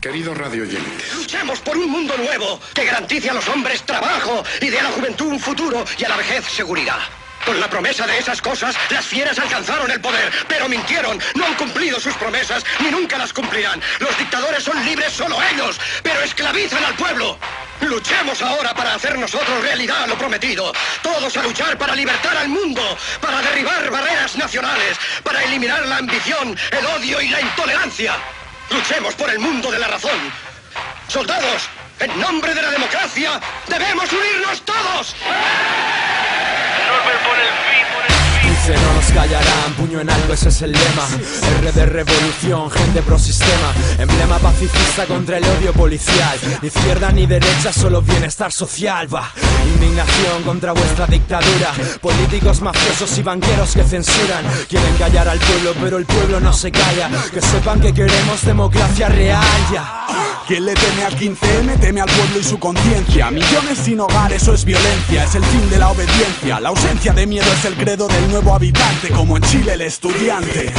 Querido radio oyente, luchemos por un mundo nuevo que garantice a los hombres trabajo y dé a la juventud un futuro y a la vejez seguridad. Con la promesa de esas cosas, las fieras alcanzaron el poder, pero mintieron, no han cumplido sus promesas, ni nunca las cumplirán. Los dictadores son libres solo ellos, pero esclavizan al pueblo. Luchemos ahora para hacer nosotros realidad lo prometido. Todos a luchar para libertar al mundo, para derribar barreras nacionales, para eliminar la ambición, el odio y la intolerancia. Luchemos por el mundo de la razón. Soldados, en nombre de la democracia, debemos unirnos todos. Dice, no nos callarán, puño en alto, ese es el lema. R de revolución, gente pro sistema. Emblema pacifista contra el odio policial. Ni izquierda ni derecha, solo bienestar social. Va, indignación contra vuestra dictadura. Políticos mafiosos y banqueros que censuran. Quieren callar al pueblo, pero el pueblo no se calla. Que sepan que queremos democracia real, ya. ¿Quién le teme al 15M? Teme al pueblo y su conciencia. Millones sin hogar, eso es violencia. Es el fin de la obediencia. La ausencia de miedo es el credo del nuevo habitante, como en Chile el estudiante.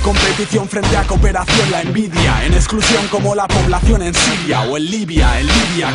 Competición frente a cooperación, la envidia. En exclusión como la población en Siria o en Libia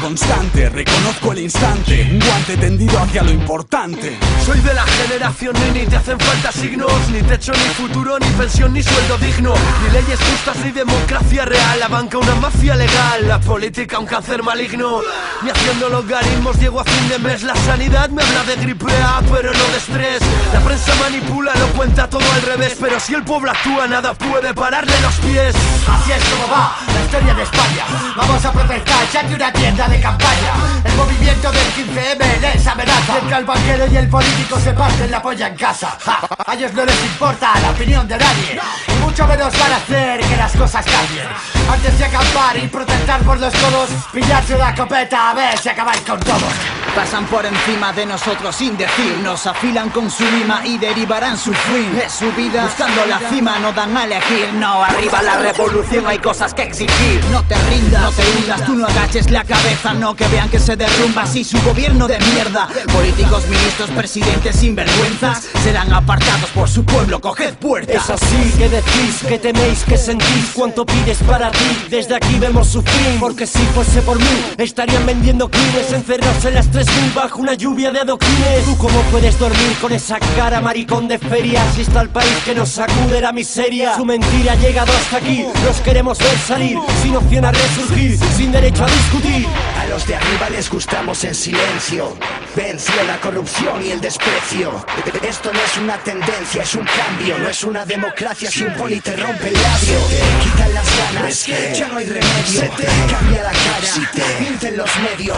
constante. Reconozco el instante, un guante tendido hacia lo importante. Soy de la generación ni te hacen falta signos, ni techo, ni futuro, ni pensión, ni sueldo digno, ni leyes justas, ni democracia real. La banca una mafia legal, la política un cáncer maligno. Ni haciendo logaritmos llego a fin de mes. La sanidad me habla de gripe A, pero no de estrés. La prensa manipula, lo cuenta todo al revés. Pero si el pueblo actúa, nada puede pararle los pies. Así es como va la historia de España. Vamos a protestar ya que una tienda de campaña. El movimiento del 15M les amenaza. Mientras el banquero y el político se parten la polla en casa. A ellos no les importa la opinión de nadie, y mucho menos van a hacer que las cosas cambien. Antes de acampar y protestar por los codos, pillarse una copeta a ver si acabáis con todos. Pasan por encima de nosotros sin decir. Nos afilan con su lima y derivarán su fin. Es su vida, buscando la cima, no dan a elegir. No, arriba la revolución, hay cosas que exigir. No te rindas, no te hundas, tú no agaches la cabeza. No, que vean que se derrumba así su gobierno de mierda. Políticos, ministros, presidentes sinvergüenzas serán apartados por su pueblo, coged puerta. Es así, que decís, que teméis, que sentís. Cuánto pides para ti, desde aquí vemos su fin. Porque si fuese por mí, estarían vendiendo clines, encerrados en las 3000 bajo una lluvia de adoquines. ¿Tú cómo puedes dormir con esa cara maricón de feria? Si está el país que nos sacude la miseria. Su mentira ha llegado hasta aquí, los queremos ver salir, sin opción a resurgir, sin derecho a discutir. A los de arriba les gustamos en silencio. Venció la corrupción y el desprecio. Esto no es una tendencia, es un cambio. No es una democracia si un poli te rompe el labio. Quitan las ganas, ya no hay remedio. Cambia la cara, pincen los medios.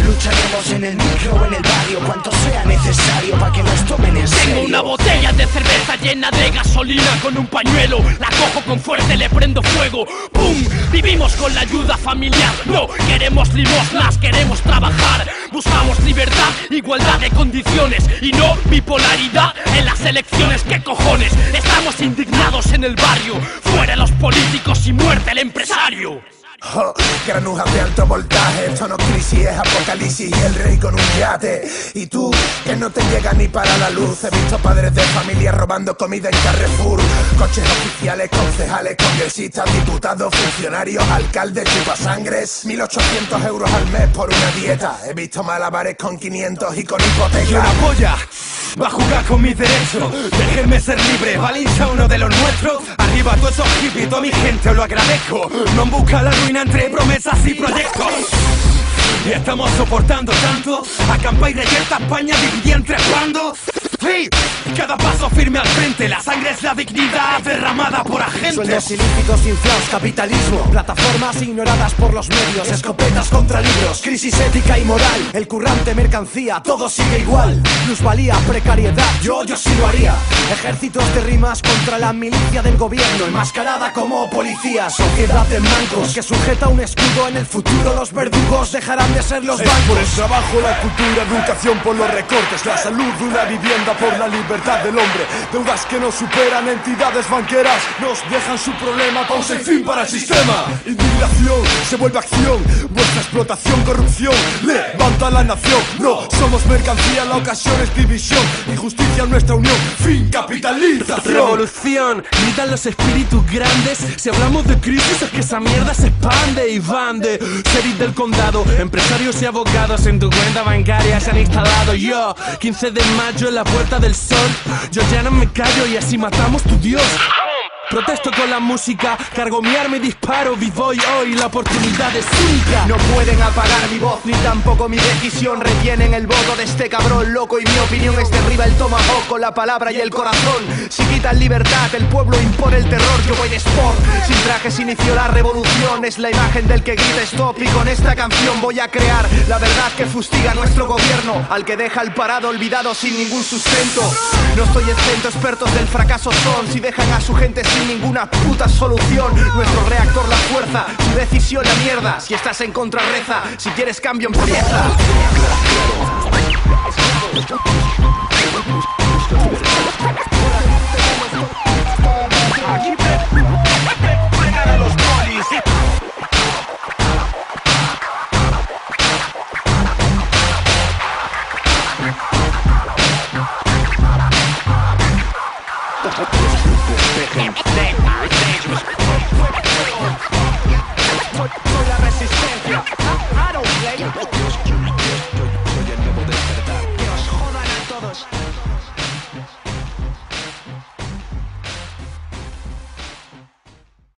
Lucharemos en el micro o en el barrio, cuanto sea necesario para que nos tomen en serio. Tengo una botella de cerveza llena de gasolina con un pañuelo. La cojo con fuerza y le prendo fuego. ¡Pum! Vivimos con la ayuda familiar. No queremos limosnas, queremos trabajar. Buscamos libertad, igualdad de condiciones y no bipolaridad en las elecciones. ¿Qué cojones? Estamos indignados en el barrio. Fuera los políticos y muerte el empresario. Oh, granujas de alto voltaje, esto no es crisis, es apocalipsis y el rey con un yate. Y tú, que no te llega ni para la luz. He visto padres de familia robando comida en Carrefour. Coches oficiales, concejales, congresistas, diputados, funcionarios, alcaldes, chupasangres. 1.800 euros al mes por una dieta. He visto malabares con 500 y con hipoteca. Y una polla va a jugar con mis derechos. Déjenme ser libre, Valencia uno de los nuestros. Arriba todos esos hippies, toda mi gente, os lo agradezco. No busca la ruina entre promesas y proyectos. Y estamos soportando tanto. Acampa y reyerta España dividida entre bandos. Sí, cada paso firme al frente. La sangre es la dignidad derramada por agentes. Sueldos ilícitos inflados, capitalismo. Plataformas ignoradas por los medios. Escopetas contra libros, crisis ética y moral. El currante, mercancía, todo sigue igual. Plusvalía, precariedad, yo sí lo haría. Ejércitos de rimas contra la milicia del gobierno, enmascarada como policías. Sociedad de mancos que sujeta un escudo. En el futuro los verdugos dejarán de ser los bancos. Por el trabajo, la cultura, educación por los recortes. La salud, una vivienda demanda por la libertad del hombre. Deudas que nos superan, entidades banqueras nos dejan su problema, pausa y fin para el sistema. Indignación se vuelve acción, vuestra explotación, corrupción levanta a la nación. No somos mercancía, la ocasión es división, injusticia en nuestra unión, fin, capitalización. Revolución, gritan los espíritus grandes. Si hablamos de crisis es que esa mierda se expande. Y van de sheriff del condado, empresarios y abogados en tu cuenta bancaria se han instalado. Yo, 15 de mayo en la Puerta del Sol, yo ya no me callo y así matamos tu Dios. Protesto con la música, cargo mi arma y disparo. Vivoy hoy, la oportunidad es única. No pueden apagar mi voz ni tampoco mi decisión. Retienen el voto de este cabrón loco y mi opinión es derriba el tomahawk con la palabra y el corazón. Si quitan libertad, el pueblo impone el terror. Yo voy de sport, sin trajes inició la revolución. Es la imagen del que grita stop y con esta canción voy a crear la verdad que fustiga nuestro gobierno, al que deja el parado olvidado sin ningún sustento. No estoy exento, expertos del fracaso son si dejan a su gente sin ninguna puta solución. Nuestro reactor la fuerza, su decisión la mierda. Si estás en contra reza, si quieres cambio empieza. Aquí vengan a los polis.